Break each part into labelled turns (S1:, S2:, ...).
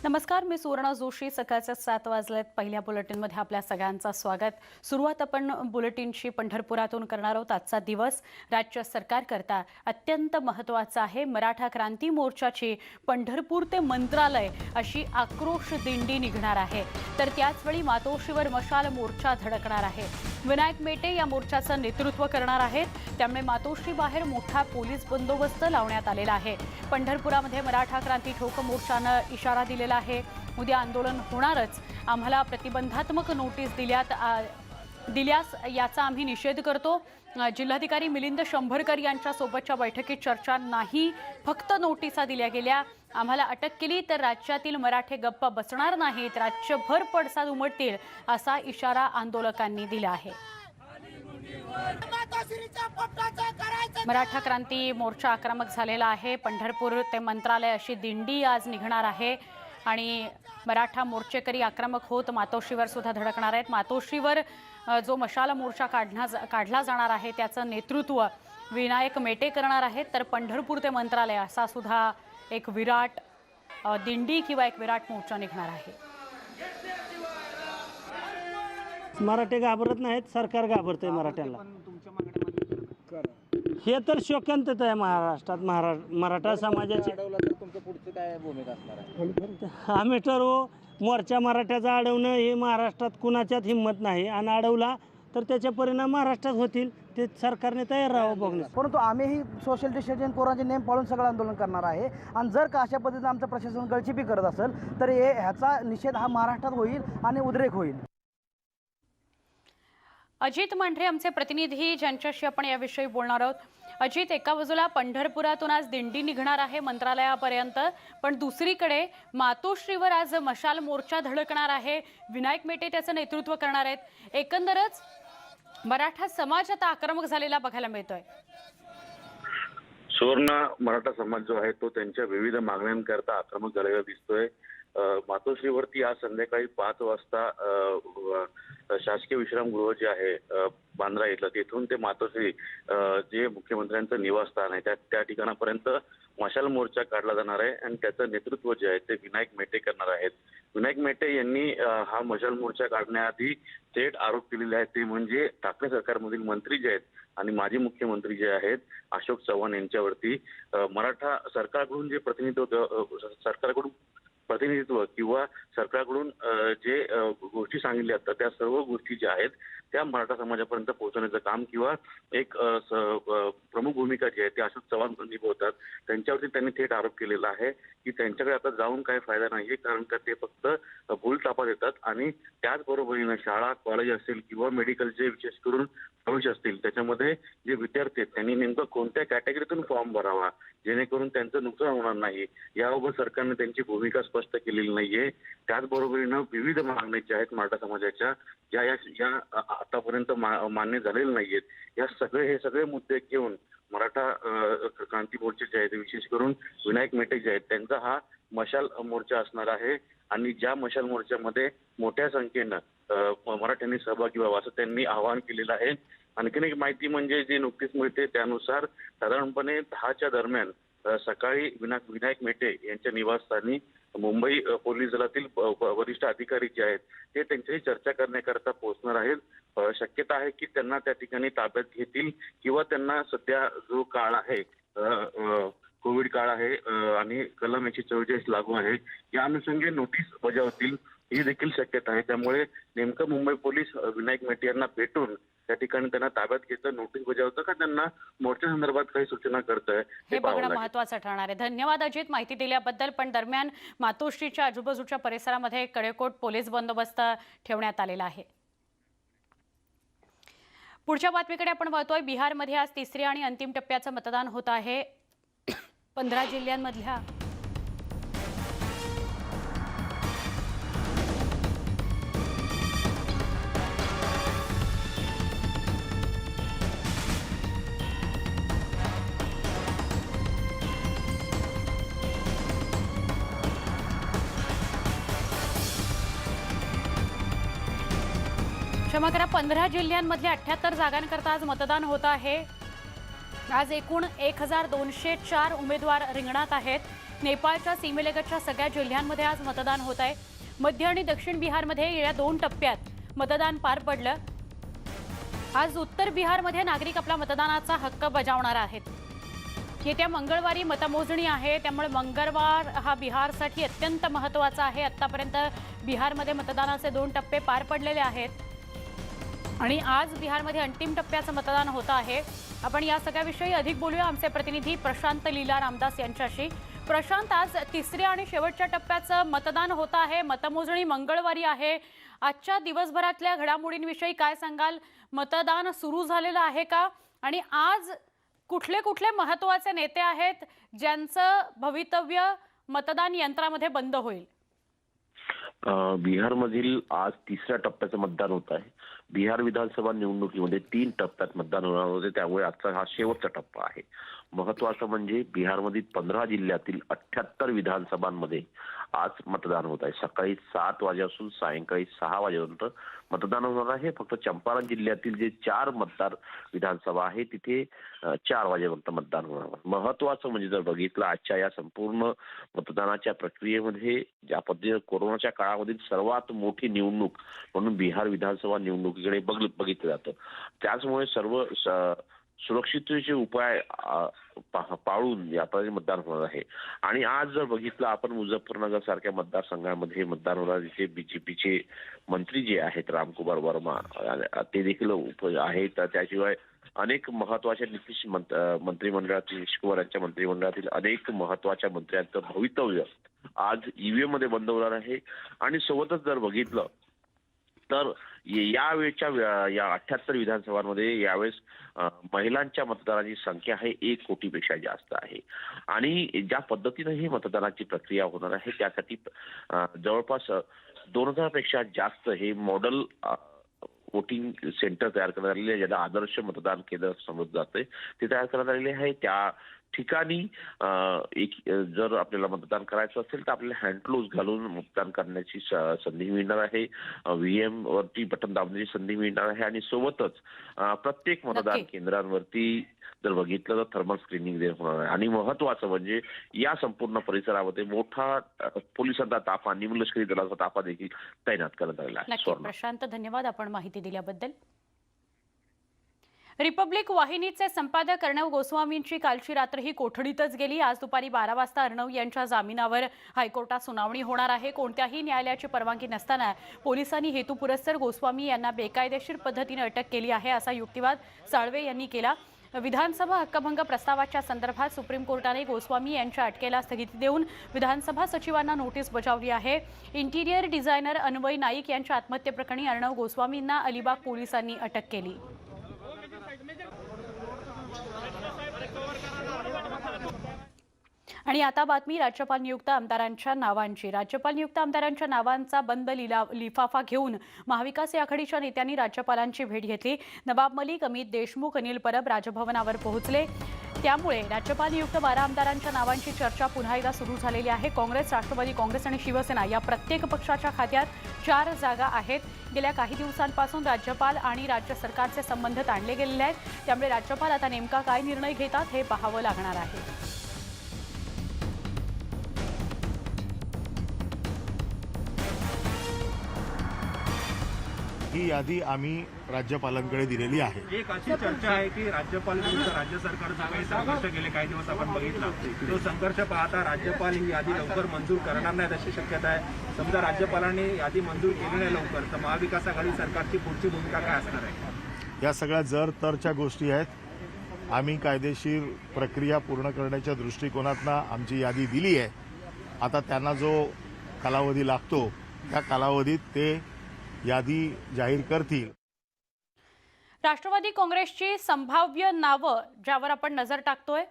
S1: नमस्कार, मी सुवर्णा जोशी. सकाळचे 7 वाजलेत. पहिल्या बुलेटिनमध्ये आपल्या सगळ्यांचं स्वागत. सुरुवात आपण बुलेटिनची पंढरपुरातून करणार आहोत. आजचा दिवस राज्य सरकारकरता अत्यंत महत्त्वाचा आहे. मराठा क्रांती मोर्चाची पंढरपूर ते मंत्रालय अशी आक्रोश दिंडी निघणार आहे. तर त्याचवेळी मातोश्रीवर मशाल मोर्चा धडकणार आहे. विनायक मेटे या मोर्चाचं नेतृत्व करणार आहेत. त्यामुळे मातोश्री बाहेर मोठा पोलीस बंदोबस्त लावण्यात आलेला आहे. पंढरपुरामध्ये मराठा क्रांती ठोक मोर्चानं इशारा दिलेला आहे. उद्या आंदोलन होणारच. आम्हाला प्रतिबंधात्मक नोटीस दिल्यास याचा आम्ही निषेध करतो. जिल्हाधिकारी मिलिंद शंभरकर यांच्या सोबतच्या बैठकीत चर्चा नाही, फक्त नोटिसा दिल्या गेल्या. आम्हाला अटक केली तर राज्यातील मराठे गप्प बसणार नाहीत, राज्यभर पडसाद उमटतील असा इशारा आंदोलकांनी दिला आहे. मराठा क्रांती मोर्चा आक्रमक झालेला आहे. पंढरपूर ते मंत्रालय अशी दिंडी आज निघणार आहे आणि मराठा मोर्चेकरी आक्रमक होत मातोश्रीवर सुद्धा धडकणार आहेत. मातोश्रीवर जो मशाल मोर्चा काढला जाणार आहे त्याचं नेतृत्व विनायक मेटे करणार आहेत. तर पंढरपूर ते मंत्रालय असा सुद्धा एक विराट दिंडी किंवा एक विराट मोर्चा निघणार आहे.
S2: मराठे घाबरत नाहीत, सरकार घाबरतंय मराठ्याला. हे तर शोकांतच आहे महाराष्ट्रात. मराठा समाजाची आम्ही ठरवू. मोर्चा मराठ्याचा अडवणं हे महाराष्ट्रात कुणाच्यात हिंमत नाही, आणि अडवला तर त्याचे परिणाम महाराष्ट्रात होतील. ते सरकारने तयार राहावं बघण्यास.
S3: परंतु आम्हीही सोशल डिस्टन्सिंग कोरोनाचे नेम पाळून सगळं आंदोलन करणार आहे. आणि जर का अशा पद्धतीने आमचं प्रशासन गळचिपी करत असेल तर ह्याचा निषेध हा महाराष्ट्रात होईल आणि उद्रेक होईल.
S1: अजित मांढरे आमचे प्रतिनिधी, ज्यांच्याशी आपण याविषयी बोलणार आहोत. अजित, एका बाजूला पंढरपुरातून आज दिंडी निघणार आहे मंत्रालयापर्यंत, पण दुसरीकडे मातोश्रीवर आज मशाल मोर्चा धडकणार आहे. विनायक मेटे त्याचं नेतृत्व करणार आहेत. एकंदरच मराठा समाज आता आक्रमक झालेला बघायला मिळतोय.
S4: सुवर्ण मराठा समाज जो आहे तो त्यांच्या विविध मागण्यांकरता आक्रमक झालेला दिसतोय. मातोश्रीवरती आज संध्याकाळी 5 वाजता शासकीय विश्रामगृह जे आहे बांद्रा इथलं, तिथून ते मातोश्री जे मुख्यमंत्र्यांचं निवासस्थान आहे त्या ठिकाणापर्यंत मशाल मोर्चा काढला जाणार आहे. आणि त्याचं नेतृत्व जे आहे ते विनायक मेटे करणार आहेत. विनायक मेटे यांनी हा मशाल मोर्चा काढण्याआधी थेट आरोप केलेले आहेत. ते म्हणजे ठाकरे सरकारमधील मंत्री जे आहेत आणि माजी मुख्यमंत्री जे आहेत अशोक चव्हाण यांच्यावरती मराठा सरकारकडून जे प्रतिनिधित्व किंवा सरकारकडून जे गोष्टी सांगितल्या जातात त्या सर्व गोष्टी ज्या आहेत त्या मराठा समाजापर्यंत पोहोचवण्याचं काम किंवा एक प्रमुख भूमिका जी आहे ती अशोक चव्हाण निभवतात. त्यांच्यावरती त्यांनी थेट आरोप केलेला आहे की त्यांच्याकडे आता जाऊन काय फायदा नाहीये, कारण का ते फक्त भूलथापा देतात. आणि त्याचबरोबरीनं शाळा, कॉलेज असेल किंवा मेडिकलचे विशेष करून प्रवेश असतील त्याच्यामध्ये जे विद्यार्थी आहेत त्यांनी नेमकं कोणत्या कॅटेगरीतून फॉर्म भरावा जेणेकरून त्यांचं नुकसान होणार नाही, याबाबत सरकारने त्यांची भूमिका स्पष्ट केलेली नाहीये. त्याचबरोबरीनं विविध मागण्या ज्या आहेत मराठा समाजाच्या ज्या या आतापर्यंत मान्य झालेल्या नाहीयेत, हे सगळे मुद्दे घेऊन मराठा क्रांती मोर्चे जे आहेत विशेष करून विनायक मेटे जे आहेत त्यांचा हा मशाल मोर्चा असणार आहे. आणि ज्या मशाल मोर्चामध्ये मोठ्या संख्येनं मराठ्यांनी सहभागी व्हावा असं त्यांनी आवाहन केलेलं आहे. आणखीन एक माहिती म्हणजे जी नुकतीच मिळते त्यानुसार साधारणपणे 10च्या दरम्यान सकाळी विनायक मेटे यांच्या निवासस्थानी मुंबई पोलीस दलातील वरिष्ठ अधिकारी जे आहेत ते त्यांच्याशी चर्चा करण्याकरता पोहोचणार आहेत. शक्यता आहे की त्यांना त्या ठिकाणी ताब्यात घेतील किंवा त्यांना सध्या जो काळ आहे कोविड काळ आहे आणि कलम 144 लागू आहे या अनुषंगाने नोटीस बजावतील ही देखील शक्यता आहे. त्यामुळे नेमकं मुंबई पोलीस विनायक मेटे यांना भेटून त्या ठिकाणी त्यांना ताब्यात घेतं, नोटीस बजावतं का त्यांना मोर्चा संदर्भात काही सूचना करतंय
S1: हे बघणं महत्त्वाचं ठरणार आहे. धन्यवाद अजित माहिती दिल्याबद्दल. पण दरम्यान मातोश्रीच्या आजूबाजूच्या परिसरामध्ये कडेकोट पोलीस बंदोबस्त ठेवण्यात आलेला आहे. पुढच्या बातमीकडे आपण वळतोय. बिहारमध्ये आज तिसरी आणि अंतिम टप्प्याचं मतदान होत आहे. 15 जिल्ह्यांमधल्या क्षमा करा 15 जिल्ह्यांमधल्या 78 जागांकरता आज मतदान होत आहे. आज एकूण 1204 उमेदवार रिंगणात आहेत. नेपाळच्या सीमेलगतच्या सगळ्या जिल्ह्यांमध्ये आज मतदान होत आहे। मध्य आणि दक्षिण बिहारमध्ये या 2 टप्प्यात मतदान पार पडलं। आज उत्तर बिहारमध्ये नागरिक आपला मतदानाचा हक्क बजावणार आहेत। येत्या मंगळवारी मतमोजणी आहे, त्यामुळे मंगळवार हा बिहारसाठी अत्यंत महत्त्वाचा आहे। आतापर्यंत बिहारमध्ये मतदानाचे 2 टप्पे पार पडलेले आहेत आणि आज बिहारमध्ये अंतिम टप्प्याचं मतदान होत आहे। आपण या सगळ्याविषयी अधिक बोलूया आमचे प्रतिनिधी प्रशांत लीला रामदास यांच्याशी। प्रशांत, आज तिसऱ्या आणि शेवटच्या टप्प्याचं मतदान होत आहे, मतमोजणी मंगळवारी आहे। आजच्या दिवसभरातल्या घडामोडींविषयी काय सांगाल? मतदान सुरू झालेलं आहे का आणि आज कुठले कुठले महत्त्वाचे नेते आहेत ज्यांचं भवितव्य मतदान यंत्रामध्ये बंद होईल?
S5: बिहारमधील आज तिसऱ्या टप्प्याचं मतदान होत आहे। बिहार विधानसभा निवडणुकीमध्ये 3 टप्प्यात मतदान होणार होते, त्यामुळे आजचा हा शेवटचा टप्पा आहे। महत्त्वाचं म्हणजे बिहारमधील 15 जिल्ह्यातील 78 विधानसभांमध्ये आज मतदान होत आहे। सकाळी 7 वाजेपासून सायंकाळी 6 वाजेपर्यंत मतदान होणार आहे। फक्त चंपारण जिल्ह्यातील जे 4 मतदार विधानसभा आहे तिथे 4 वाजेपर्यंत मतदान होणार आहे। महत्त्वाचं म्हणजे जर बघितलं आजच्या या संपूर्ण मतदानाच्या प्रक्रियेमध्ये ज्या पद्धतीने कोरोनाच्या काळामधील सर्वात मोठी निवडणूक म्हणून बिहार विधानसभा निवडणुकीकडे बघितलं जातं, त्याचमुळे सर्व सुरक्षिततेचे उपाय पाळून या प्रकारे मतदान होणार आहे। आणि आज जर बघितलं आपण मुझफ्फरनगर सारख्या मतदारसंघामध्ये मतदान होणार, तिथे बीजेपीचे मंत्री जे आहेत रामकुमार वर्मा ते देखील आहेत। त्याशिवाय अनेक महत्वाच्या नितीश मंत्रिमंडळातील नितीश कुमार यांच्या मंत्रिमंडळातील अनेक महत्वाच्या मंत्र्यांचं भवितव्य आज ईव्हीएम मध्ये बंद होणार आहे। आणि सोबतच जर बघितलं तर यावेळच्या या 78 विधानसभांमध्ये यावेळेस महिलांच्या मतदारांची संख्या आहे 1 कोटीपेक्षा जास्त आहे। आणि ज्या पद्धतीने ही मतदानाची प्रक्रिया होणार आहे त्यासाठी जवळपास 2000 पेक्षा जास्त हे मॉडेल वोटिंग सेंटर तयार करण्यात आलेले आहे, ज्याला आदर्श मतदान केंद्र समजलं जाते, ते तयार करण्यात आलेले आहे। त्या ठिकाणी जर आपल्याला मतदान करायचं असेल तर आपल्याला हँड ग्लोव्ज घालून मतदान करण्याची संधी मिळणार आहे। व्हीएम वरती बटन दाबण्याची संधी मिळणार आहे आणि सोबतच प्रत्येक मतदान केंद्रांवरती जर बघितलं तर थर्मल स्क्रीनिंग होणार आहे। आणि महत्त्वाचं म्हणजे या संपूर्ण परिसरामध्ये मोठा पोलिसांचा ताफा, निमलष्करी दलाचा ताफा देखील तैनात करण्यात आलेला आहे।
S1: प्रशांत, धन्यवाद आपण माहिती दिल्याबद्दल। रिपब्लिक वाहिनीचे संपादक अर्णव गोस्वामींची कालची रात्र ही कोठडीतच गेली। आज दुपारी 12 वाजता अर्णव यांच्या जामिनावर हायकोर्टात सुनावणी होणार आहे। कोणत्याही न्यायालयाची परवानगी नसताना पोलिसांनी हेतुपुरस्सर गोस्वामी यांना बेकायदेशीर पद्धतीने अटक केली आहे, असा युक्तिवाद साळवे यांनी केला। विधानसभा हक्कभंग प्रस्तावाच्या संदर्भात सुप्रीम कोर्टाने गोस्वामी यांच्या अटकेला स्थगिती देऊन विधानसभा सचिवांना नोटीस बजावली आहे। इंटिरियर डिझायनर अन्वय नाईक यांच्या आत्महत्येप्रकरणी अर्णव गोस्वामींना अलिबाग पोलिसांनी अटक केली। आणि आता बातमी राज्यपाल नियुक्त आमदारांच्या नावांची। राज्यपाल नियुक्त आमदारांच्या नावांचा बंद लिफाफा घेऊन महाविकास आघाडीच्या नेत्यांनी राज्यपालांची भेट घेतली। नवाब मलिक, अमित देशमुख, अनिल परब राजभवनावर पोहोचले, त्यामुळे राज्यपाल नियुक्त 12 आमदारांच्या नावांची चर्चा पुन्हा एकदा सुरू झालेली आहे। काँग्रेस, राष्ट्रवादी काँग्रेस आणि शिवसेना या प्रत्येक पक्षाच्या खात्यात 4 जागा आहेत। गेल्या काही दिवसांपासून राज्यपाल आणि राज्य सरकारचे संबंध ताणले गेलेले आहेत, त्यामुळे राज्यपाल आता नेमका काय निर्णय घेतात हे पाहावं लागणार आहे।
S6: ही यादी आम्ही राज्यपालांकडे दिलेली आहे।
S7: एक अशी चर्चा आहे की राज्यपाल विरुद्ध राज्य सरकारचा काही संघर्ष गेले काही दिवस आपण बघितला, तो संघर्ष पाहता राज्यपाल ही यादी लवकर मंजूर करणार नाहीत अशी शक्यता आहे। समजा राज्यपालांनी यादी मंजूर केली नाही लवकर तर महाविकास आघाडी सरकारची पुढची भूमिका काय असणार आहे?
S6: या सगळ्या जर तरच्या गोष्टी आहेत। आम्ही कायदेशीर प्रक्रिया पूर्ण करण्याच्या दृष्टिकोनातून आमची यादी दिली आहे। आता त्यांना जो कालावधी लागतो त्या कालावधीत ते यादी जाहीर करतील।
S1: राष्ट्रवादी काँग्रेसची संभाव्य नावं ज्यावर आपण नजर टाकतोय,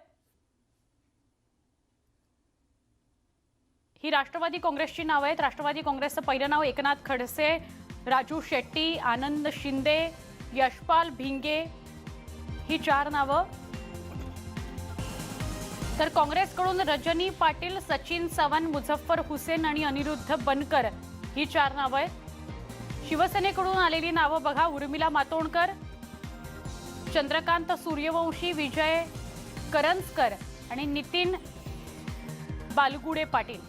S1: ही राष्ट्रवादी काँग्रेसची नावं आहेत। राष्ट्रवादी काँग्रेसचं पहिलं नाव एकनाथ खडसे, राजू शेट्टी, आनंद शिंदे, यशपाल भिंगे ही 4 नावं। तर काँग्रेसकडून रजनी पाटील, सचिन चव्हाण, मुझफ्फर हुसेन आणि अनिरुद्ध बनकर ही 4 नावं आहेत। शिवसेनेकडून आलेली नावं बघा, उर्मिला मातोंडकर, चंद्रकांत सूर्यवंशी, विजय करंजकर आणि नितीन बालगुडे पाटील।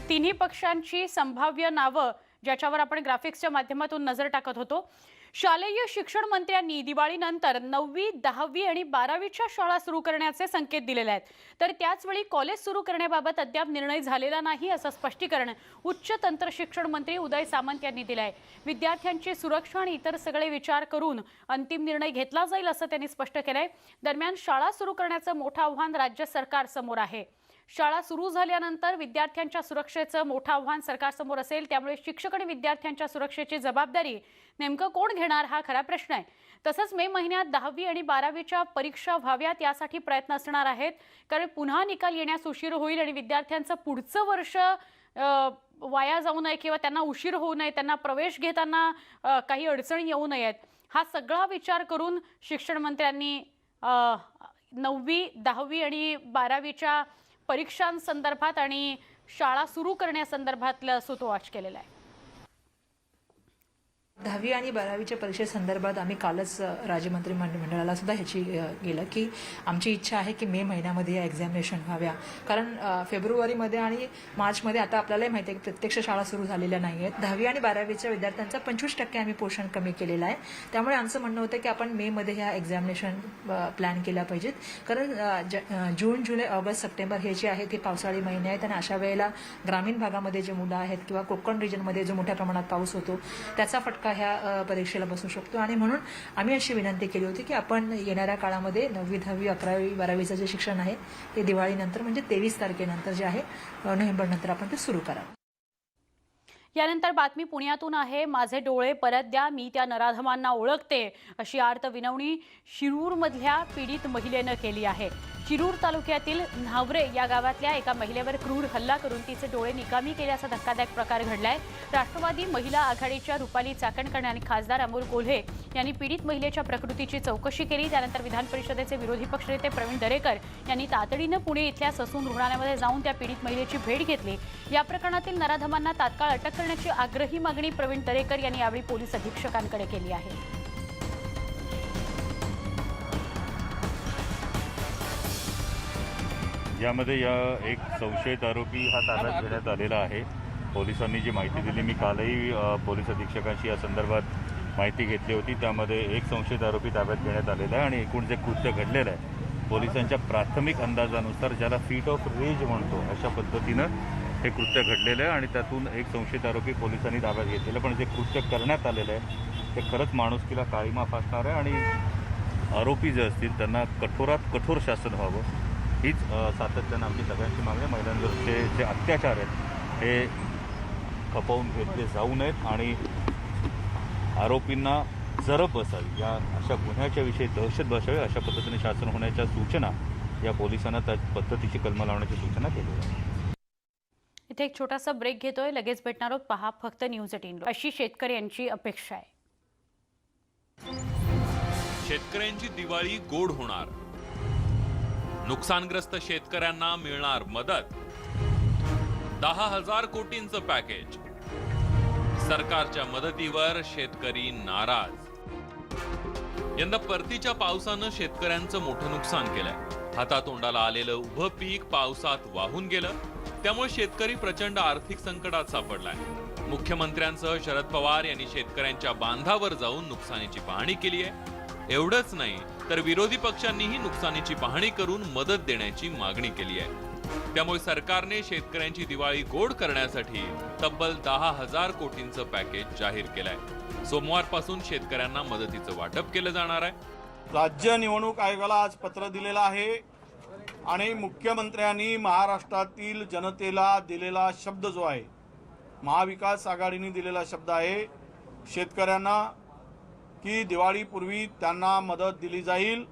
S1: तिन्ही पक्षांची संभाव्य नावं ज्याच्यावर आपण ग्राफिक्सच्या माध्यमातून नजर टाकत होतो। शालेय शिक्षण मंत्र्यांनी दिवाळीनंतर 9वी, 10वी आणि 12वीच्या शाळा सुरू करण्याचे संकेत दिलेले आहेत, तर त्याचवेळी कॉलेज सुरू करण्याबाबत अद्याप निर्णय झालेला नाही असं स्पष्टीकरण उच्च तंत्र शिक्षण मंत्री उदय सामंत यांनी दिलं आहे। विद्यार्थ्यांची सुरक्षा आणि इतर सगळे विचार करून अंतिम निर्णय घेतला जाईल असं त्यांनी स्पष्ट केलंय। दरम्यान शाळा सुरू करण्याचं मोठं आव्हान राज्य सरकार समोर आहे। शाळा सुरू झाल्यानंतर विद्यार्थ्यांच्या सुरक्षेचं मोठं आव्हान सरकारसमोर असेल, त्यामुळे शिक्षक आणि विद्यार्थ्यांच्या सुरक्षेची जबाबदारी नेमकं कोण घेणार हा खरा प्रश्न आहे। तसंच मे महिन्यात 10वी आणि 12वीच्या परीक्षा व्हाव्यात यासाठी प्रयत्न असणार आहेत, कारण पुन्हा निकाल येण्यास उशीर होईल आणि विद्यार्थ्यांचं पुढचं वर्ष वाया जाऊ नये किंवा त्यांना उशीर होऊ नये, त्यांना प्रवेश घेताना काही अडचणी येऊ नयेत, हा सगळा विचार करून शिक्षण मंत्र्यांनी 9वी, 10वी आणि 12वीच्या परीक्षांसंदर्भात आणि शाळा सुरू करण्यासंदर्भातलं सूतोवाच केलेलं आहे।
S8: 10वी आणि 12वीच्या परीक्षेसंदर्भात आम्ही कालच राज्यमंत्री मंडळाला सुद्धा ह्याची गेलं की आमची इच्छा आहे की मे महिन्यामध्ये या एक्झामिनेशन व्हाव्या, कारण फेब्रुवारीमध्ये आणि मार्चमध्ये आता आपल्यालाही माहिती आहे की प्रत्यक्ष शाळा सुरू झालेल्या नाही आहेत। 10वी आणि 12वीच्या विद्यार्थ्यांचा 25% आम्ही पोर्शन कमी केलेला आहे, त्यामुळे आमचं म्हणणं होतं की आपण मेमध्ये ह्या एक्झामिनेशन प्लॅन केल्या पाहिजेत, कारण जून, जुलै, ऑगस्ट, सप्टेंबर हे जे आहेत हे पावसाळी महिने आहेत आणि अशा वेळेला ग्रामीण भागामध्ये जे मुलं आहेत किंवा कोकण रिजनमध्ये जो मोठ्या प्रमाणात पाऊस होतो त्याचा फटका ह्या परीक्षेला बसू शकतो आणि म्हणून आम्ही अशी विनंती केली होती की आपण येणाऱ्या काळामध्ये 9वी, 10वी, 11वी, 12वीचं जे शिक्षण आहे ते दिवाळीनंतर म्हणजे 23 तारखेनंतर जे आहे नोव्हेंबरनंतर आपण ते सुरू करावं।
S1: यानंतर बातमी पुण्यातून आहे। माझे डोळे परत द्या, मी त्या नराधमांना ओळखते अशी आर्त विनवणी शिरूरमधल्या पीडित महिलेनं केली आहे। शिरूर तालुक्यातील न्हावरे या गावातल्या एका महिलेवर क्रूर हल्ला करून तिचे डोळे निकामी केल्याचा धक्कादायक प्रकार घडलाय। राष्ट्रवादी महिला आघाडीच्या रुपाली चाकणकर आणि खासदार अमोल कोल्हे यांनी पीडित महिलेच्या प्रकृतीची चौकशी केली। त्यानंतर विधान परिषदेचे विरोधी पक्षनेते प्रवीण दरेकर यांनी तातडीनं पुणे इथल्या ससून रुग्णालयामध्ये जाऊन त्या पीडित महिलेची भेट घेतली। या प्रकरणातील नराधमांना तात्काळ अटक करण्याची आग्रही मागणी प्रवीण दरेकर यांनी यावेळी पोलीस अधीक्षकांकडे केली आहे।
S9: यामध्ये एक संशयित आरोपी हा ताब्यात घेण्यात आलेला आहे। पोलिसांनी जी माहिती दिली, मी कालही पोलीस अधीक्षकांशी या संदर्भात माहिती घेतली होती, त्यामध्ये एक संशयित आरोपी ताब्यात घेण्यात आलेला आहे आणि एकूण जे कृत्य घडलेलं आहे पोलिसांच्या प्राथमिक अंदाजानुसार ज्याला फीट ऑफ रेज म्हणतो अशा पद्धतीनं हे कृत्य घडलेलं आहे आणि त्यातून एक संशयित आरोपी पोलिसांनी ताब्यात घेतलेलं, पण जे कृत्य करण्यात आलेलं आहे ते खरंच माणुसकीला काळीमा फासणार आहे आणि आरोपी जे असतील त्यांना कठोरात कठोर शासन व्हावं हीच सातत्यानं आमची सगळ्यांची मागणी आहे। महिलांवरचे जे अत्याचार आहेत हे खपवून घेतले जाऊ नयेत आणि आरोपींना जरब बसावी, या अशा गुन्ह्याच्या विषयी दहशत बसावी अशा पद्धतीने शासन होण्याच्या सूचना या पोलिसांना त्या पद्धतीची कलम लावण्याची सूचना केली आहे।
S1: इथे एक छोटासा ब्रेक घेतोय, लगेच भेटणार आहोत। पहा फक्त न्यूज 18 अशी शेतकऱ्यांची अपेक्षा आहे।
S10: शेतकऱ्यांची दिवाळी गोड होणार, नुकसानग्रस्त शेतकऱ्यांना मिळणार मदत, 10,000 कोटींचं पॅकेज, सरकारच्या मदतीवर शेतकरी नाराज। यंदा परतीच्या पावसानं शेतकऱ्यांचं मोठं नुकसान केलंय। हातातोंडाला आलेलं उभं पीक पावसात वाहून गेलं, त्यामुळे शेतकरी प्रचंड आर्थिक संकटात सापडलाय। मुख्यमंत्र्यांसह शरद पवार यांनी शेतकऱ्यांच्या बांधावर जाऊन नुकसानीची पाहणी केली आहे। एवढंच नाही तर विरोधी पक्षांनीही नुकसानीची पाहणी करून मदत देण्याची मागणी केली आहे। त्यामुळे सरकारने शेतकऱ्यांची दिवाळी गोड करण्यासाठी तब्बल 10,000 कोटींचं पॅकेज जाहीर केलंय। सोमवारपासून शेतकऱ्यांना मदतीचं वाटप केलं जाणार आहे।
S11: राज्य निवडणूक आयोगाला आज पत्र दिलेलं आहे आणि मुख्यमंत्र्यांनी महाराष्ट्रातील जनतेला दिलेला शब्द जो आहे, महाविकास आघाडीने दिलेला शब्द आहे शेतकऱ्यांना की दिवाळीपूर्वी त्यांना मदत दिली जाईल।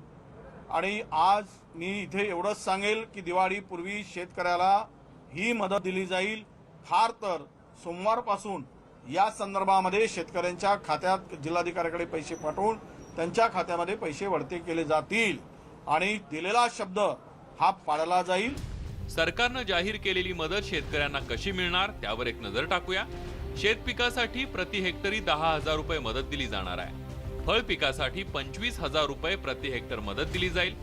S11: आणि आज मी इथे एवढंच सांगेल की दिवाळीपूर्वी शेतकऱ्याला ही मदत दिली जाईल। फार तर सोमवारपासून या संदर्भामध्ये शेतकऱ्यांच्या खात्यात जिल्हाधिकाऱ्याकडे पैसे पाठवून त्यांच्या खात्यामध्ये पैसे वळते केले जातील आणि दिलेला शब्द हा पाळला जाईल।
S10: सरकारनं जाहीर केलेली मदत शेतकऱ्यांना कशी मिळणार त्यावर एक नजर टाकूया। शेत पिकासाठी प्रति हेक्टरी 10,000 रुपये मदत दिली जाणार आहे। फळ पिकासाठी 25,000 रुपये प्रति हेक्टर मदत दिली जाईल।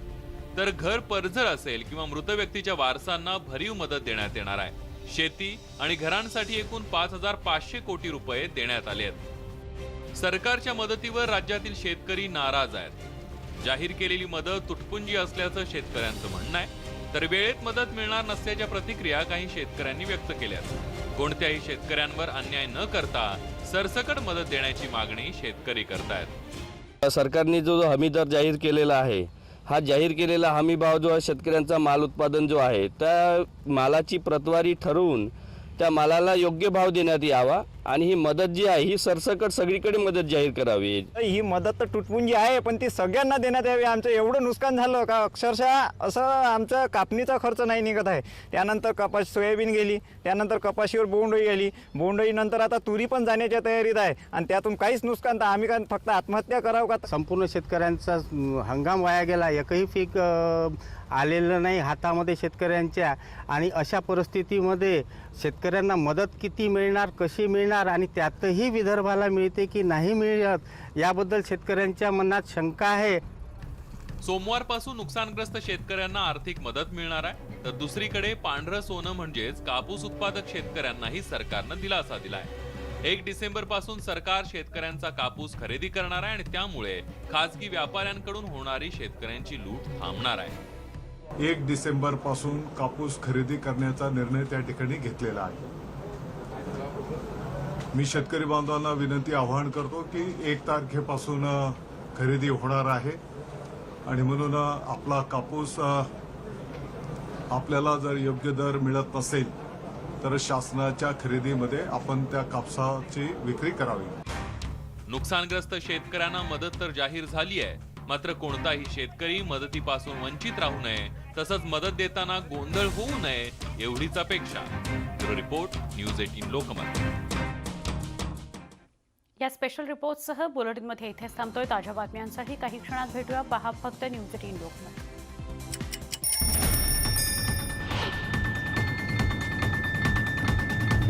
S10: तर घर पडझड असेल किंवा मृत व्यक्तीच्या वारसांना भरीव मदत देण्यात येणार आहे. शेती आणि घरांसाठी एकूण 5,500 कोटी रुपये देण्यात आले आहेत. सरकारच्या मदतीवर राज्यातील शेतकरी नाराज आहेत. जाहीर केलेली मदत तुटपुंजी असल्याचं शेतकऱ्यांचं म्हणणं आहे. तर वेळेत मदत मिळणार नसल्याच्या प्रतिक्रिया काही शेतकऱ्यांनी व्यक्त केल्यात. कोणत्याही शेतकऱ्यांवर अन्याय न करता सरसकट मदत देण्याची मागणी शेतकरी करतायत.
S12: सरकारने जो हमी दर जाहीर केलेला आहे, हा जाहीर केलेला हमी भाव जो आहे, शेतकऱ्यांचा माल उत्पादन जो आहे, त्या मालाची प्रतवारी ठरवून त्या मालाला योग्य भाव देण्यात यावा आणि ही मदत जी आहे ही सरसकट सगळीकडे मदत जाहीर करावी.
S13: ही मदत तर तुटपुंजी आहे, पण ती सगळ्यांना देण्यात यावी. आमचं एवढं नुकसान झालं का अक्षरशः असं आमचं कापणीचा खर्च नाही निघत आहे. त्यानंतर कपास सोयाबीन गेली, त्यानंतर कपाशीवर बोंडअळी आली, बोंडअळीनंतर आता तुरी पण जाण्याच्या तयारीत आहे आणि त्यातून काहीच नुकसान तर आम्ही काय फक्त आत्महत्या करावं का?
S2: संपूर्ण शेतकऱ्यांचा हंगाम वाया गेला, एकही पीक आलेलं नाही हातामध्ये शेतकऱ्यांच्या. आणि अशा परिस्थितीमध्ये शेतकऱ्यांना मदत किती मिळणार, कशी मिळणार आणि त्यातही विदर्भाला मिळते की नाही मिळत, याबद्दल शेतकऱ्यांच्या मनात शंका आहे.
S10: सोमवारपासून नुकसानग्रस्त शेतकऱ्यांना आर्थिक मदत मिळणार आहे. तर दुसरीकडे पांढरं सोनं म्हणजेच कापूस उत्पादक शेतकऱ्यांनाही सरकारनं दिलासा दिलाय. 1 डिसेंबर पासून सरकार शेतकऱ्यांचा कापूस खरेदी करणार आहे आणि त्यामुळे खासगी व्यापाऱ्यांकडून होणारी शेतकऱ्यांची लूट थांबणार आहे.
S6: 1 डिसेंबर पासून कापूस खरेदी करण्याचा निर्णय त्या ठिकाणी घेतलेला आहे. मी शेतकरी बांधवांना विनंती आवाहन करतो की 1 तारखेपासून खरेदी होणार आहे आणि म्हणून आपला कापूस आपल्याला जर योग्य दर मिळत नसेल तर शासनाच्या खरेदीमध्ये आपण त्या कापसाची विक्री करावी.
S10: नुकसानग्रस्त शेतकऱ्यांना मदत तर जाहीर झाली आहे, मात्र कोणताही शेतकरी मदतीपासून वंचित राहू नये, तसंच मदत देताना गोंधळ होऊ नये एवढीच अपेक्षा. Bureau report, news 18 Lokmat.
S1: या स्पेशल रिपोर्टसह बुलेटिनमध्ये इथेच थांबतोय. ताज्या बातम्यांसाठी काही क्षणात भेटूया. पहा फक्त न्यूज 18 लोकमत.